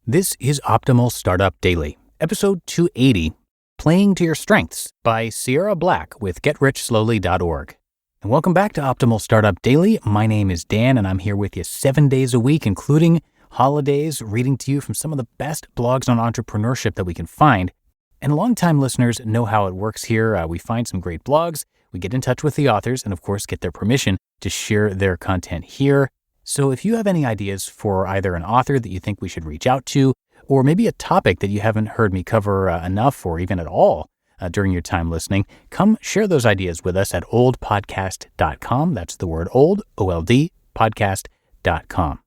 This is Optimal Startup Daily, episode 280, Playing to Your Strengths by Sierra Black with GetRichSlowly.org. And welcome back to Optimal Startup Daily. My name is Dan, and I'm here with you 7 days a week, including holidays, reading to you from some of the best blogs on entrepreneurship that we can find. And longtime listeners know how it works here. We find some great blogs, we get in touch with the authors, and of course get their permission to share their content here. So if you have any ideas for either an author that you think we should reach out to, or maybe a topic that you haven't heard me cover enough or even at all during your time listening, come share those ideas with us at oldpodcast.com. That's the word old, O-L-D, podcast.com.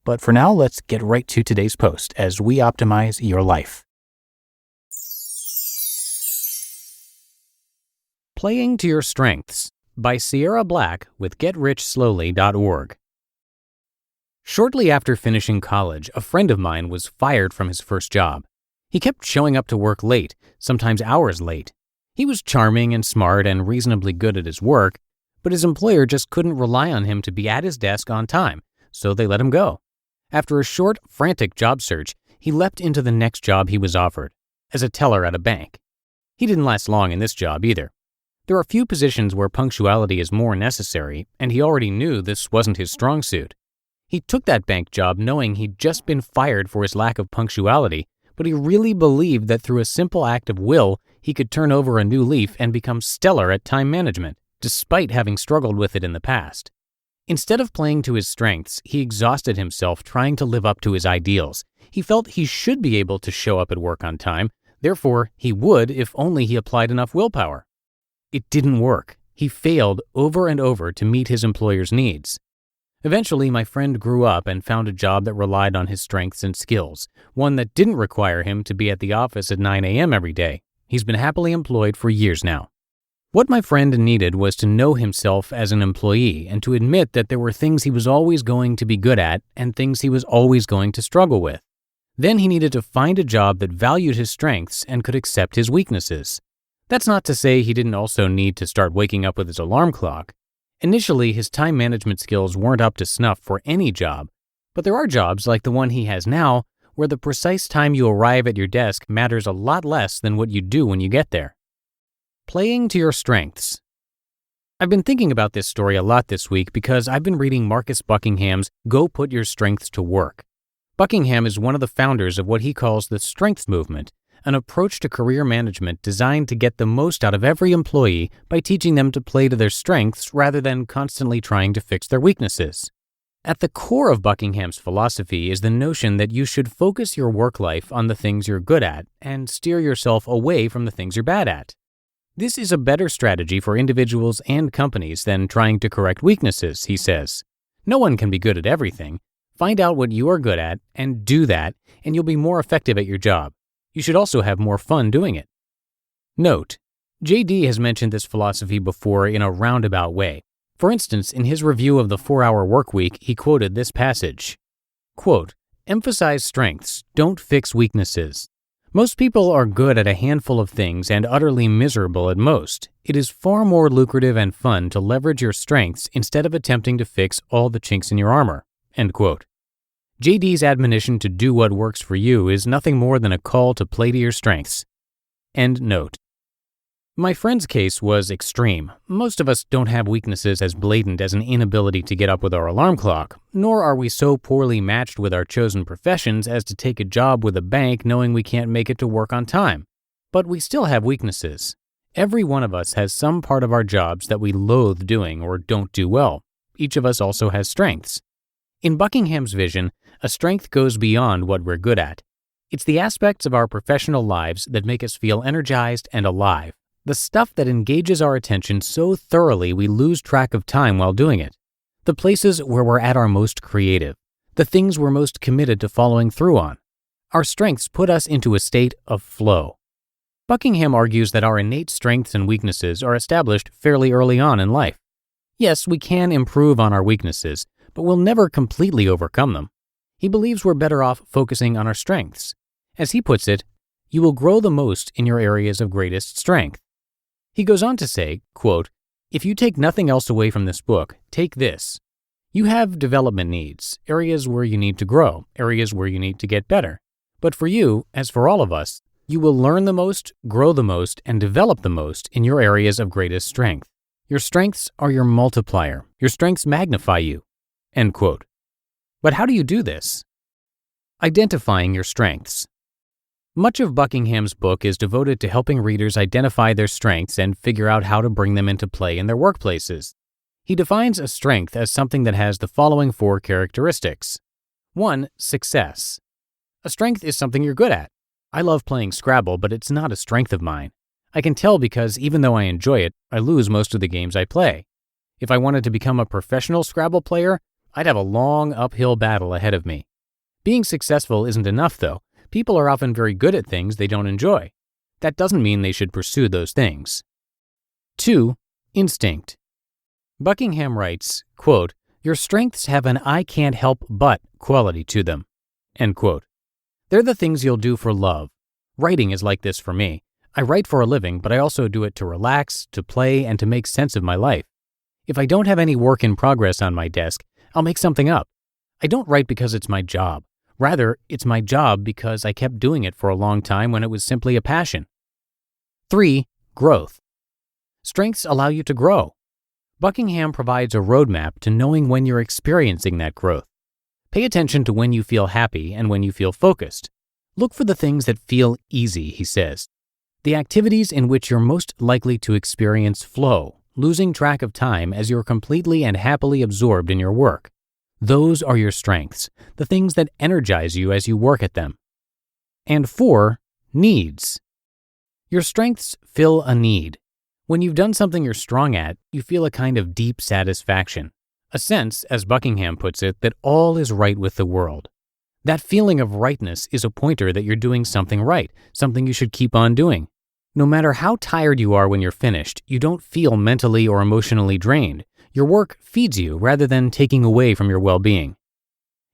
But for now, let's get right to today's post as we optimize your life. Playing to Your Strengths by Sierra Black with GetRichSlowly.org. Shortly after finishing college, a friend of mine was fired from his first job. He kept showing up to work late, sometimes hours late. He was charming and smart and reasonably good at his work, but his employer just couldn't rely on him to be at his desk on time, so they let him go. After a short, frantic job search, he leapt into the next job he was offered, as a teller at a bank. He didn't last long in this job either. There are few positions where punctuality is more necessary, and he already knew this wasn't his strong suit. He took that bank job knowing he'd just been fired for his lack of punctuality, but he really believed that through a simple act of will, he could turn over a new leaf and become stellar at time management, despite having struggled with it in the past. Instead of playing to his strengths, he exhausted himself trying to live up to his ideals. He felt he should be able to show up at work on time, therefore he would if only he applied enough willpower. It didn't work. He failed over and over to meet his employer's needs. Eventually, my friend grew up and found a job that relied on his strengths and skills, one that didn't require him to be at the office at 9 a.m. every day. He's been happily employed for years now. What my friend needed was to know himself as an employee and to admit that there were things he was always going to be good at and things he was always going to struggle with. Then he needed to find a job that valued his strengths and could accept his weaknesses. That's not to say he didn't also need to start waking up with his alarm clock. Initially, his time management skills weren't up to snuff for any job, but there are jobs like the one he has now where the precise time you arrive at your desk matters a lot less than what you do when you get there. Playing to Your Strengths. I've been thinking about this story a lot this week because I've been reading Marcus Buckingham's Go Put Your Strengths to Work. Buckingham is one of the founders of what he calls the Strengths Movement, an approach to career management designed to get the most out of every employee by teaching them to play to their strengths rather than constantly trying to fix their weaknesses. At the core of Buckingham's philosophy is the notion that you should focus your work life on the things you're good at and steer yourself away from the things you're bad at. This is a better strategy for individuals and companies than trying to correct weaknesses, he says. No one can be good at everything. Find out what you are good at and do that, and you'll be more effective at your job. You should also have more fun doing it. Note: JD has mentioned this philosophy before in a roundabout way. For instance, in his review of the 4-Hour Workweek, he quoted this passage. Quote, "Emphasize strengths, don't fix weaknesses. Most people are good at a handful of things and utterly miserable at most. It is far more lucrative and fun to leverage your strengths instead of attempting to fix all the chinks in your armor." End quote. JD's admonition to do what works for you is nothing more than a call to play to your strengths. End note. My friend's case was extreme. Most of us don't have weaknesses as blatant as an inability to get up with our alarm clock, nor are we so poorly matched with our chosen professions as to take a job with a bank knowing we can't make it to work on time. But we still have weaknesses. Every one of us has some part of our jobs that we loathe doing or don't do well. Each of us also has strengths. In Buckingham's vision, a strength goes beyond what we're good at. It's the aspects of our professional lives that make us feel energized and alive, the stuff that engages our attention so thoroughly we lose track of time while doing it, the places where we're at our most creative, the things we're most committed to following through on. Our strengths put us into a state of flow. Buckingham argues that our innate strengths and weaknesses are established fairly early on in life. Yes, we can improve on our weaknesses, but we'll never completely overcome them. He believes we're better off focusing on our strengths. As he puts it, you will grow the most in your areas of greatest strength. He goes on to say, quote, "If you take nothing else away from this book, take this. You have development needs, areas where you need to grow, areas where you need to get better. But for you, as for all of us, you will learn the most, grow the most, and develop the most in your areas of greatest strength. Your strengths are your multiplier. Your strengths magnify you." End quote. But how do you do this? Identifying your strengths. Much of Buckingham's book is devoted to helping readers identify their strengths and figure out how to bring them into play in their workplaces. He defines a strength as something that has the following 4 characteristics. 1. Success. A strength is something you're good at. I love playing Scrabble, but it's not a strength of mine. I can tell because even though I enjoy it, I lose most of the games I play. If I wanted to become a professional Scrabble player, I'd have a long uphill battle ahead of me. Being successful isn't enough, though. People are often very good at things they don't enjoy. That doesn't mean they should pursue those things. 2. Instinct. Buckingham writes, quote, "Your strengths have an I can't help but quality to them." End quote. They're the things you'll do for love. Writing is like this for me. I write for a living, but I also do it to relax, to play, and to make sense of my life. If I don't have any work in progress on my desk, I'll make something up. I don't write because it's my job. Rather, it's my job because I kept doing it for a long time when it was simply a passion. 3. Growth. Strengths allow you to grow. Buckingham provides a roadmap to knowing when you're experiencing that growth. Pay attention to when you feel happy and when you feel focused. Look for the things that feel easy, he says. The activities in which you're most likely to experience flow, losing track of time as you're completely and happily absorbed in your work. Those are your strengths, the things that energize you as you work at them. And 4. Needs. Your strengths fill a need. When you've done something you're strong at, you feel a kind of deep satisfaction. A sense, as Buckingham puts it, that all is right with the world. That feeling of rightness is a pointer that you're doing something right, something you should keep on doing. No matter how tired you are when you're finished, you don't feel mentally or emotionally drained. Your work feeds you rather than taking away from your well-being.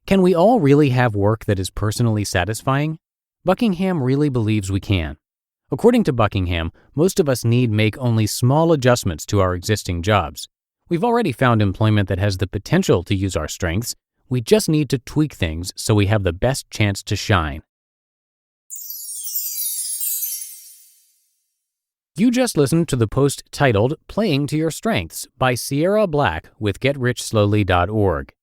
Can we all really have work that is personally satisfying? Buckingham really believes we can. According to Buckingham, most of us need make only small adjustments to our existing jobs. We've already found employment that has the potential to use our strengths. We just need to tweak things so we have the best chance to shine. You just listened to the post titled Playing to Your Strengths by Sierra Black with GetRichSlowly.org.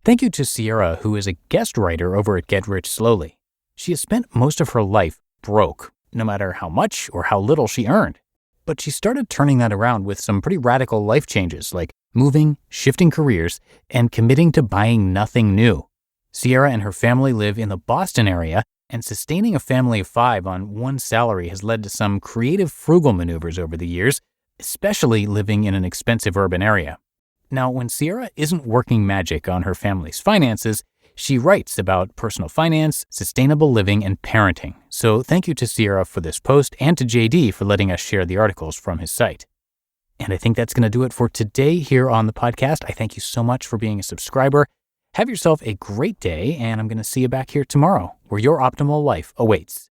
Thank you to Sierra, who is a guest writer over at Get Rich Slowly. She has spent most of her life broke, no matter how much or how little she earned. But she started turning that around with some pretty radical life changes like moving, shifting careers, and committing to buying nothing new. Sierra and her family live in the Boston area, and sustaining a family of 5 on one salary has led to some creative frugal maneuvers over the years, especially living in an expensive urban area. Now, when Sierra isn't working magic on her family's finances, she writes about personal finance, sustainable living, and parenting. So thank you to Sierra for this post and to JD for letting us share the articles from his site. And I think that's going to do it for today here on the podcast. I thank you so much for being a subscriber. Have yourself a great day, and I'm going to see you back here tomorrow, where your optimal life awaits.